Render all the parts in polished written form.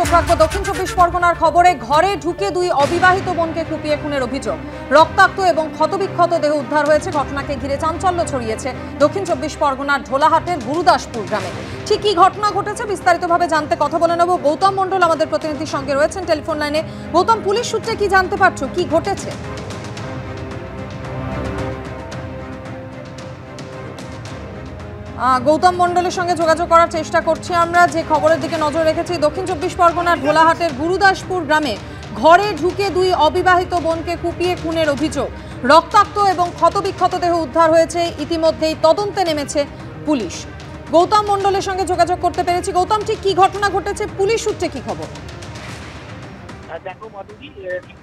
চোখ রাখবো দক্ষিণ 24 পরগনার খবরে। ঘরে ঢুকে দুই অবিবাহিত বোনকে কুপিয়ে খুনের অভিযোগ। রক্তাক্ত এবং ক্ষতবিক্ষত দেহ উদ্ধার হয়েছে। ঘটনাকে ঘিরে চাঞ্চল্য ছড়িয়েছে দক্ষিণ 24 পরগনার ঢোলাহাটের গুরুদাসপুর গ্রামে। ঠিক কি ঘটনা ঘটেছে বিস্তারিতভাবে জানতে কথা বলে নেব গৌতম মণ্ডল আমাদের প্রতিনিধির সঙ্গে রয়েছেন টেলিফোন লাইনে। গৌতম, পুলিশ সূত্রে কি জানতে পারছো, কি ঘটেছে? গৌতম মণ্ডলের সঙ্গে যোগাযোগ করার চেষ্টা করছি আমরা। যে খবরের দিকে নজর রেখেছি, দক্ষিণ 24 পরগনার ঢোলাহাটের গুরুদাসপুর গ্রামে ঘরে ঢুকে দুই অবিবাহিত বোনকে কুপিয়ে খুনের অভিযোগ। রক্তাক্ত এবং ক্ষতবিক্ষত দেহ উদ্ধার হয়েছে। ইতিমধ্যেই তদন্তে নেমেছে পুলিশ। গৌতম মণ্ডলের সঙ্গে যোগাযোগ করতে পেরেছি। গৌতম, ঠিক কি ঘটনা ঘটেছে, পুলিশ সূত্রে কি খবর? দেখো মাধুরী,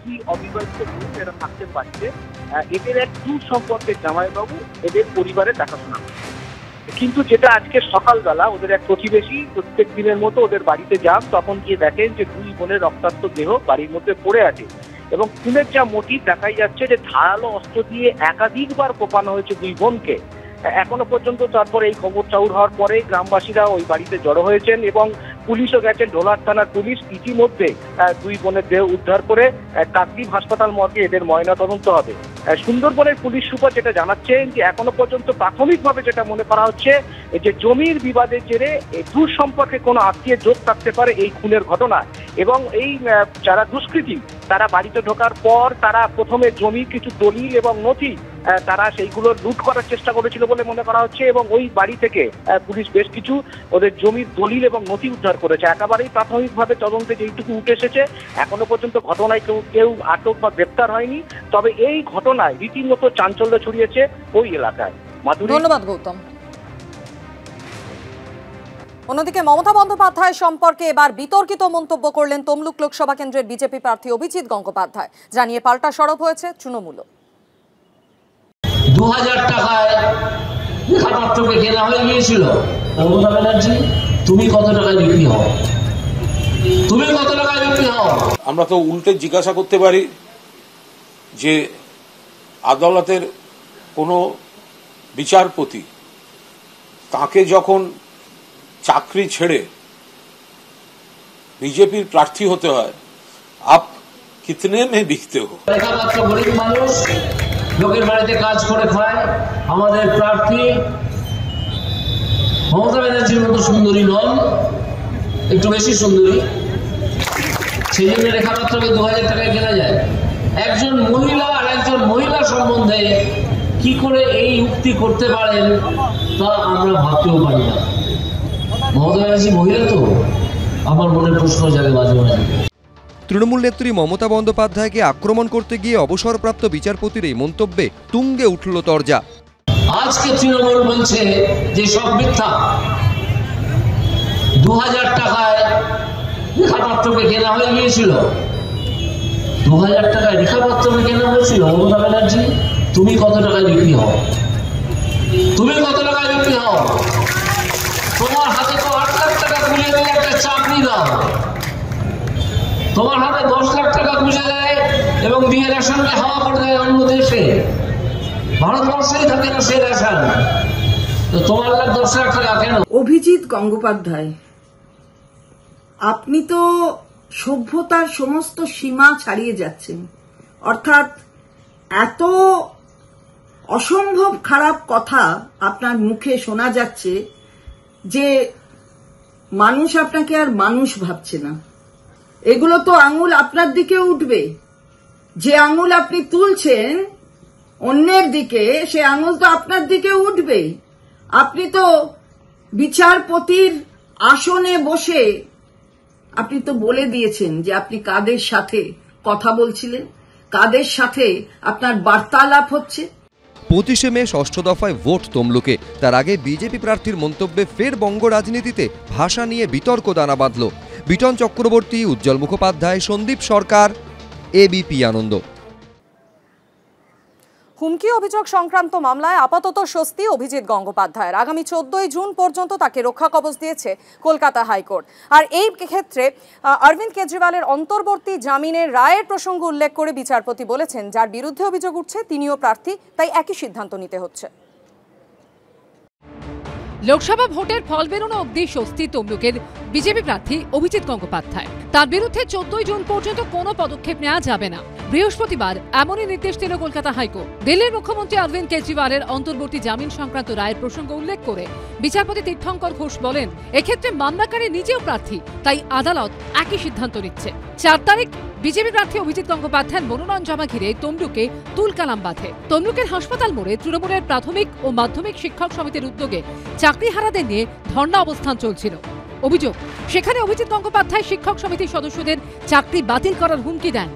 কি অবিবাহিত বোন এরা থাকতে পারছে, এদের এক দূর সম্পর্কের জামাইবাবু এদের পরিবারের দেখাশোনা। কিন্তু যেটা আজকে সকালবেলা ওদের এক প্রতিবেশী প্রত্যেক দিনের মতো ওদের বাড়িতে যান, তখন গিয়ে দেখেন যে দুই বোনের রক্তাক্ত দেহ বাড়ির মধ্যে পড়ে আছে এবং খুনের যা মোটিভ দেখাই যাচ্ছে যে ধারালো অস্ত্র দিয়ে একাধিকবার কোপানো হয়েছে দুই বোনকে। এখনো পর্যন্ত তারপরে এই খবর চাউর হওয়ার পরে গ্রামবাসীরা ওই বাড়িতে জড়ো হয়েছেন এবং পুলিশও গেছেন। ঢোলাহাট থানার পুলিশ ইতিমধ্যে দুই বোনের দেহ উদ্ধার করে কাকদ্বীপ হাসপাতাল মর্গে এদের ময়না তদন্ত হবে। সুন্দরবনের পুলিশ সুপার যেটা জানাচ্ছেন যে এখনো পর্যন্ত প্রাথমিকভাবে যেটা মনে করা হচ্ছে যে জমির বিবাদের জেরে দূর সম্পর্কে কোনো আত্মীয় যোগ থাকতে পারে এই খুনের ঘটনা। এবং এই যারা দুষ্কৃতী তারা বাড়িতে ঢোকার পর তারা প্রথমে জমির কিছু দলিল এবং নথি তারা সেইগুলো লুট করার চেষ্টা করেছিল বলে মনে করা হচ্ছে এবং ওই বাড়ি থেকে পুলিশ বেশ কিছু ওদের জমির দলিল এবং নথি উদ্ধার করেছে। একেবারেই প্রাথমিকভাবে তদন্তে যেইটুকু উঠে এসেছে, এখনো পর্যন্ত ঘটনায় কেউ আটক বা গ্রেপ্তার হয়নি। তবে এই ঘটনায় রীতিমতো চাঞ্চল্য ছড়িয়েছে ওই এলাকায়। ধন্যবাদ গৌতম। অন্যদিকে মমতা বন্দ্যোপাধ্যায় সম্পর্কে এবার বিতর্কিত মন্তব্য করলেন তমলুক লোকসভা কেন্দ্রের বিজেপি প্রার্থী অভিজিৎ গঙ্গোপাধ্যায়। জানিয়ে পাল্টা সরব হয়েছে তৃণমূল। 2000 টাকায় লেখাপত্রকে কেনা হয়ে গিয়েছিল। মমতা ব্যানার্জি, তুমি কত টাকায় বিক্রি হও? তুমি কত টাকায় বিক্রি হও? আমরা তো উল্টে জিজ্ঞাসা করতে পারি যে আদালতের কোনো বিচারপতি তাকে যখন চাকরি ছেড়ে বিজেপির প্রার্থী হতে হয়, আপ কিতনে মে বিকতে হো? লেখাপত্র গরিব মানুষ, লোকের বাড়িতে কাজ করে খায়। আমাদের প্রার্থী মমতা ব্যানার্জির মতো সুন্দরী নন, একটু বেশি সুন্দরী। সেই জন্য লেখাপত্রকে 2000 টাকায় কেনা যায়। একজন মহিলা আর একজন মহিলা সম্বন্ধে কি করে এই উক্তি করতে পারেন তা আমরা ভাবতেও পারি না। মমতা ব্যানার্জি মহিলা তো, আমার মনে প্রশ্ন জাগে মাঝে মাঝে। তৃণমূল নেত্রী মমতা বন্দ্যোপাধ্যায়কে আক্রমণ করতে গিয়ে অবসরপ্রাপ্ত বিচারপতির এই মন্তব্যে তুঙ্গে উঠল তরজা। আজকে তৃণমূল বলছে যে সব মিথ্যা। 2000 টাকায় লেখাপত্রকে কেনা হয়ে গিয়েছিল। 2000 টাকায় লেখাপত্রকে কেনা হয়েছিল। মমতা ব্যানার্জি, তুমি কত টাকায় বিক্রি হও? তুমি কত টাকায় বিক্রি হও? তোমার হাতে তো 8 লাখ টাকা তুলে দিলে একটা চাকরি দাও। তোমার হাতে 10 লাখ টাকা গুঁজে দেয় এবং দিয়ে রেশনকে হাওয়া করে দেয় অন্য দেশে। ভারতবর্ষেই থাকে না সে রেশন, তো তোমার 10 লাখ টাকা কেন? অভিজিৎ গঙ্গোপাধ্যায়, আপনি তো সভ্যতার সমস্ত সীমা ছাড়িয়ে যাচ্ছেন। অর্থাৎ এত অসম্ভব খারাপ কথা আপনার মুখে শোনা যাচ্ছে যে মানুষ আপনাকে আর মানুষ ভাবছে না। এগুলো তো আঙুল আপনার দিকে উঠবে। যে আঙুল আপনি তুলছেন অন্যের দিকে, সে আঙুল তো আপনার দিকে উঠবে। আপনি তো বিচারপতির আসনে বসে আপনি তো বলে দিয়েছেন যে আপনি কাদের সাথে কথা বলছিলেন, কাদের সাথে আপনার বার্তালাপ হচ্ছে। 25 মে ষষ্ঠ দফায় ভোট তমলুকে। তার আগে বিজেপি প্রার্থীর মন্তব্যে ফের বঙ্গ রাজনীতিতে ভাষা নিয়ে বিতর্ক দানা বাঁধল। বিটন চক্রবর্তী, উজ্জ্বল মুখোপাধ্যায়, সন্দীপ সরকার, এবিপি আনন্দ। হুমকি অভিযোগ সংক্রান্ত মামলায় আপাতত স্বস্তি অভিজিৎ গঙ্গোপাধ্যায়ের। আগামী 14 জুন পর্যন্ত তাকে রক্ষা কবচ দিয়েছে কলকাতা হাইকোর্ট। আর এই ক্ষেত্রে অরবিন্দ কেজরিওয়ালের অন্তর্বর্তী জামিনের রায়ের প্রসঙ্গ উল্লেখ করে বিচারপতি বলেছেন, যার বিরুদ্ধে অভিযোগ উঠছে তিনিও প্রার্থী, তাই একই সিদ্ধান্ত নিতে হচ্ছে। লোকসভা ভোটের ফল বেরোনো অবধি স্বস্তি তমলুকের বিজেপি প্রার্থী অভিজিৎ গঙ্গোপাধ্যায়। তার বিরুদ্ধে 14 জুন পর্যন্ত কোনো পদক্ষেপ নেওয়া যাবে না। বৃহস্পতিবার এমনই নির্দেশ দিল কলকাতা হাইকোর্ট। দিল্লির মুখ্যমন্ত্রী অরবিন্দ কেজরিওয়ালের অন্তর্বর্তী জামিন সংক্রান্ত রায়ের প্রসঙ্গ উল্লেখ করে বিচারপতি তীর্থঙ্কর ঘোষ বলেন, এক্ষেত্রে মামলাকারী নিজেও প্রার্থী, তাই আদালত একই সিদ্ধান্ত নিচ্ছে। 4 তারিখ বিজেপি প্রার্থী অভিজিৎ গঙ্গোপাধ্যায়ের মনোনয়ন জমা ঘিরে তমলুকে তুলকালাম বাঁধে। তমলুকের হাসপাতাল মোড়ে তৃণমূলের প্রাথমিক ও মাধ্যমিক শিক্ষক সমিতির উদ্যোগে চাকরিহারাদের নিয়ে ধর্ণা অবস্থান চলছিল। অভিযোগ, সেখানে অভিজিৎ গঙ্গোপাধ্যায় শিক্ষক সমিতির সদস্যদের চাকরি বাতিল করার হুমকি দেন।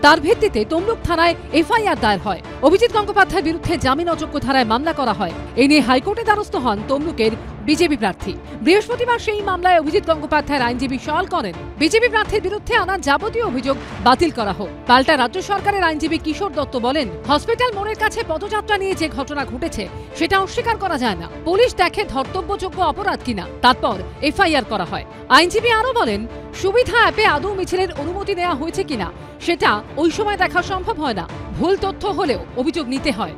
তার ভিত্তিতে তমলুক থানায় এফআইআর দায়ের হয়। অভিজিৎ গঙ্গোপাধ্যায়ের বিরুদ্ধে জামিন অযোগ্য ধারায় মামলা করা হয়। এ নিয়ে হাইকোর্টে দ্বারস্থ হন তমলুকের বিজেপি প্রার্থী। বৃহস্পতিবার সেই মামলায় অভিজিৎ গঙ্গোপাধ্যায়ের আইনজীবী সওয়াল করেন, বিজেপি প্রার্থীর বিরুদ্ধে আনা যাবতীয় অভিযোগ বাতিল করা হোক। পাল্টা রাজ্য সরকারের আইনজীবী কিশোর দত্ত বলেন, হসপিটাল মোড়ের কাছে পদযাত্রা নিয়ে যে ঘটনা ঘটেছে সেটা অস্বীকার করা যায় না। পুলিশ দেখে ধর্তব্যযোগ্য অপরাধ কিনা, তারপর এফআইআর করা হয়। আইনজীবী আরও বলেন, সুবিধা অ্যাপে আদৌ মিছিলের অনুমতি নেওয়া হয়েছে কিনা সেটা ওই সময় দেখা সম্ভব হয় না। ভুল তথ্য হলেও অভিযোগ নিতে হয়।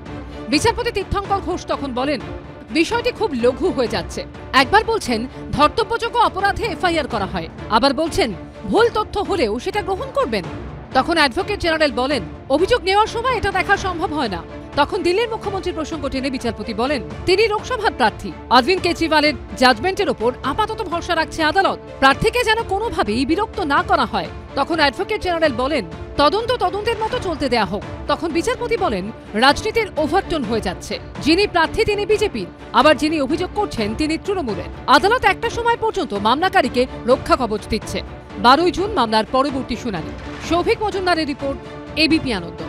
বিচারপতি তীর্থঙ্কর ঘোষ তখন বলেন, বিষয়টি খুব লঘু হয়ে যাচ্ছে। একবার বলছেন ধর্তব্যযোগ্য অপরাধে এফআইআর করা হয়, আবার বলছেন ভুল তথ্য হলেও সেটা গ্রহণ করবেন। তখন অ্যাডভোকেট জেনারেল বলেন, অভিযোগ নেওয়ার সময় এটা দেখা সম্ভব হয় না। তখন দিল্লির মুখ্যমন্ত্রীর প্রসঙ্গ টেনে বিচারপতি বলেন, তিনি লোকসভার প্রার্থী। অরবিন্দ কেজরিওয়ালের জাজমেন্টের ওপর আপাতত ভরসা রাখছে আদালত। প্রার্থীকে যেন কোনোভাবেই বিরক্ত না করা হয়। তখন অ্যাডভোকেট জেনারেল বলেন, তদন্তের মতো চলতে দেয়া হোক। তখন বিচারপতি বলেন, রাজনীতির ওভারটোন হয়ে যাচ্ছে। যিনি প্রার্থী তিনি বিজেপির, আবার যিনি অভিযোগ করছেন তিনি তৃণমূলের। আদালত একটা সময় পর্যন্ত মামলাকারীকে রক্ষা কবচ দিচ্ছে। 12 জুন মামলার পরবর্তী শুনানি। সৌভিক মজুমদারের রিপোর্ট, এবিপি আনন্দ।